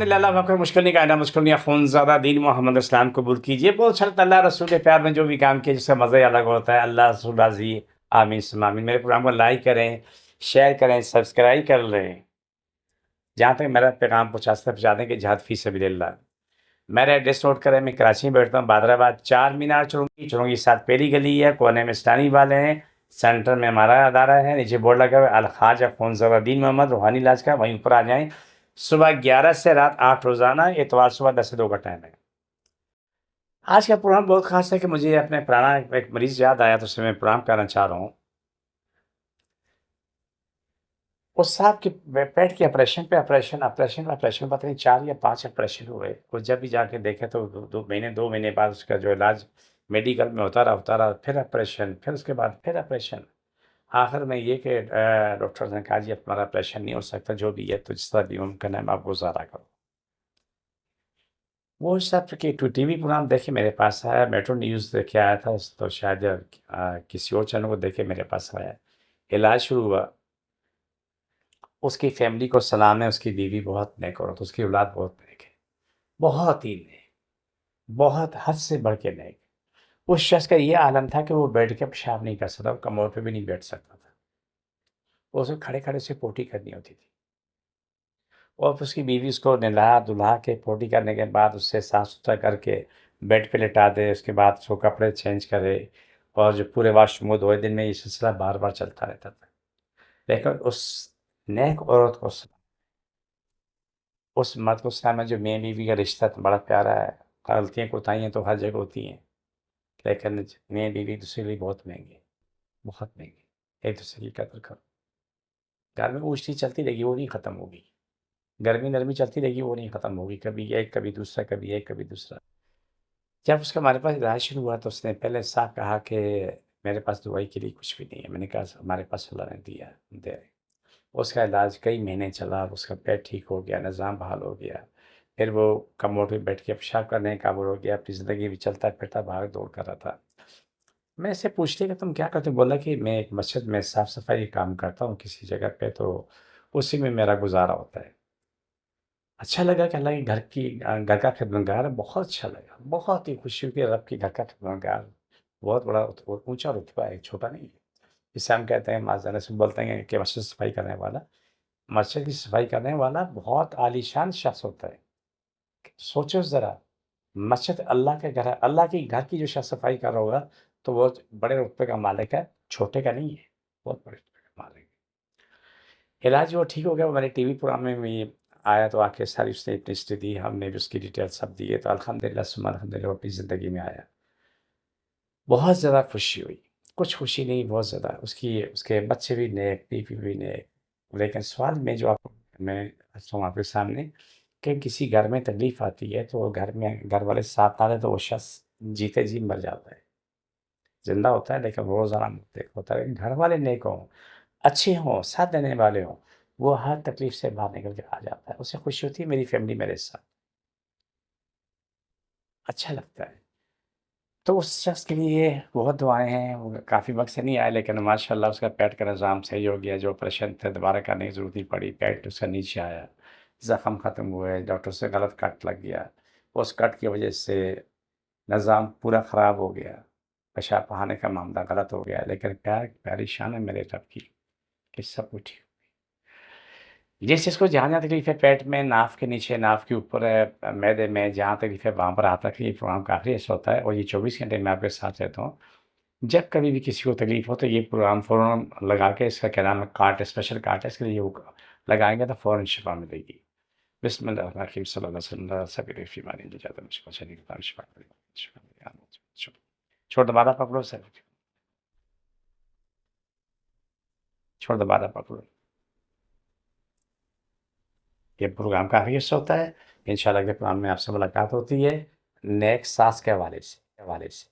अल्हम्दुलिल्लाह वक़्त मुश्किल नहीं कायना मुश्किल नहीं ख़ुन ज़्यादा दीन मोहम्मद इस्लाम कबूल कीजिए। बहुत अच्छा लगता है अल्लाह रसूल के प्यार में जो भी काम किया जिसका मज़ा ही अलग होता है। अल्लाह रसूल राज़ी। आमीन सुम्मा आमीन। मेरे प्रोग्राम को लाइक करें, शेयर करें, सब्सक्राइब कर लें। जहाँ तक मेरा पैगाम पहुँचा दें कि जिहाद फ़ी सबीलिल्लाह। मेरा एड्रेस नोट करें, मैं कराची में बैठता हूँ, बादराबाद 4 मीनार चुरंगी 7 पहली गली है, कोने में इस्लामी वाले हैं, सेंटर में हमारा अदारा है, नीचे बोर्ड लगा हुआ है अल ख्वाजा ख़ुनज़रुद्दीन मोहम्मद रूहानी इलाज का, वहीं ऊपर आ जाएँ। सुबह 11 से रात 8 रोज़ाना, इतवार सुबह 10 से 2 का टाइम है। आज का प्रोग्राम बहुत ख़ास है कि मुझे अपने पुराना एक मरीज़ याद आया तो उससे मैं प्रोग्राम करना चाह रहा हूँ। उस साहब के पेट के ऑपरेशन पता नहीं 4 या 5 ऑपरेशन हुए। वो जब भी जाके देखे तो 2 महीने बाद उसका जो इलाज मेडिकल में होता रहा, फिर ऑपरेशन, फिर उसके बाद फिर ऑपरेशन। आखिर में ये कि डॉक्टर ने कहा जी अब तुम्हारा ऑपरेशन नहीं हो सकता, जो भी है तो जिस तरह भी मुमकिन है आप गुज़ारा करो। वो सब कि टू टीवी प्रोग्राम देख के मेरे पास आया, मेट्रो न्यूज़ देख के आया था, तो शायद किसी और चैनल को देख के मेरे पास आया। इलाज शुरू हुआ। उसकी फैमिली को सलाम है, उसकी बीवी बहुत नेक औरत, उसकी औलाद बहुत नेक है। बहुत ही नेक, बहुत हद से बढ़ के नेक। उस शख्स का ये आलम था कि वो बैठ के पेशाब नहीं कर सकता, वो कमर पे भी नहीं बैठ सकता था। उसे खड़े-खड़े से पोटी करनी होती थी। और फिर उसकी बीवी उसको नहला-धुला के पोटी करने के बाद उससे साफ-सुथरा करके बेड पे लिटा दे, उसके बाद उसको कपड़े चेंज करे और जो पूरे वॉशरूम को धोए। दिन में ये सिलसिला बार-बार चलता रहता था। लेकिन उस नेक औरत को उस मर्द को सलाम है जो मियाँ-बीवी का रिश्ता तो बड़ा प्यारा है। गलतियाँ कोताहियाँ तो हर जगह होती हैं, लेकिन मियाँ-बीवी दूसरे के लिए बहुत महँगे, बहुत महँगे। एक-दूसरे की कदर करो। घर में ऊँच-नीच चलती रहेगी, वो नहीं ख़त्म होगी। गर्मी-नरमी चलती रहेगी, वो नहीं ख़त्म होगी। कभी एक, कभी दूसरा, कभी एक, कभी दूसरा। जब उसका हमारे पास इलाज शुरू हुआ तो उसने पहले साफ कहा कि मेरे पास दवाई के लिए कुछ भी नहीं है। मैंने कहा हमारे पास अल्लाह ने दिया है, दे। उसका इलाज कई महीने चला, उसका पेट ठीक हो गया, निज़ाम बहाल हो गया। फिर वो कमोड पे बैठ के पेशाब करने के काबिल हो गया, अपनी ज़िंदगी भी चलता-फिरता भाग-दौड़ कर रहा था। मैं इससे पूछ लिया कि तुम क्या करते हो? बोला कि मैं एक मस्जिद में साफ-सफाई का काम करता हूँ किसी जगह पे, तो उसी में मेरा गुज़ारा होता है। अच्छा लगा कि अल्लाह के घर का खिदमतगार है, बहुत अच्छा लगा। बहुत ही खुशी हुई कि रब के घर का खिदमतगार, बहुत बड़ा ऊँचा रुतबा है, छोटा नहीं है। जिसे हम कहते हैं माज़ाना से बोलते हैं कि मस्जिद सफाई करने वाला। मस्जिद की सफाई करने वाला बहुत आलीशान शख्स होता है। सोचो ज़रा, मस्जिद अल्लाह के घर है, अल्लाह के घर की जो शख्स सफाई कर रहा होगा, तो वो बड़े रुतबे का मालिक है, छोटे का नहीं है, बहुत बड़े रुतबे का मालिक है। इलाज वो ठीक हो गया, वो मेरे टीवी प्रोग्राम में भी आया, तो आके सारी उसने अपनी हिस्ट्री दी, हमने भी उसकी डिटेल सब दी है, तो अल्हम्दुलिल्लाह सुम्मा अल्हम्दुलिल्लाह वो अपनी ज़िंदगी में आया। बहुत ज़्यादा खुशी हुई, कुछ खुशी नहीं, बहुत ज़्यादा। उसके बच्चे भी नेक, बीवी भी नेक। लेकिन सवाल मैं जो आपको मैं रखता हूँ आपके सामने कि किसी घर में तकलीफ़ आती है, तो घर में घर वाले साथ ना दें, तो वो शख़्स जीते जी मर जाता है। ज़िंदा होता है लेकिन रोज़ाना मुर्तकि होता है। लेकिन घर वाले नेक हों, अच्छे हों, साथ देने वाले हों, वो हर तकलीफ़ से बाहर निकल के आ जाता है। उसे खुशी होती है मेरी फ़ैमिली मेरे साथ, अच्छा लगता है। तो उस शख़्स के लिए बहुत दुआएँ हैं, वो काफ़ी वक़्त से नहीं आया, लेकिन माशाअल्लाह उसका पेट का निज़ाम सही हो गया। जो ऑपरेशन थे दोबारा करने की ज़रूरत नहीं पड़ी, पेट उसका नीचे आया, ज़ख्म ख़त्म हुए, डॉक्टर से गलत कट लग गया। उस कट की वजह से निज़ाम पूरा ख़राब हो गया, पेशाब बहाने का मामला गलत हो गया, लेकिन प्यारी शान है मेरे रब की कि सब कुछ ठीक। जिस चीज़ को जहाँ-जहाँ तकलीफ़ है पेट में, नाक के नीचे, नाक के ऊपर है, मैदे में जहाँ तकलीफ़ है वहाँ पर आता है। ये प्रोग्राम काफ़ी अच्छा होता है और ये 24 घंटे मैं आपके साथ रहता हूँ। जब कभी भी किसी को तकलीफ़ हो तो ये प्रोग्राम फ़ौरन लगा के, इसका क्या नाम है, कार्ड, स्पेशल कार्ड है, इसके लिए वो लगाएँगे तो फ़ौरन शिफ़ा मिलेगी। बिस्मिल्लाहिर्रहमानिर्रहीम सल्लल्लाहु अलैहि वसल्लम सभी बीमारी निजात मुझको शरीर का शिफ़ा छोड़ दोबारा पकड़ो सर, छोड़ दोबारा पकड़ो। ये प्रोग्राम काफ़ी अच्छा होता है। इंशाअल्लाह अगले प्रोग्राम में आपसे मुलाकात होती है, नेक सास के हवाले से।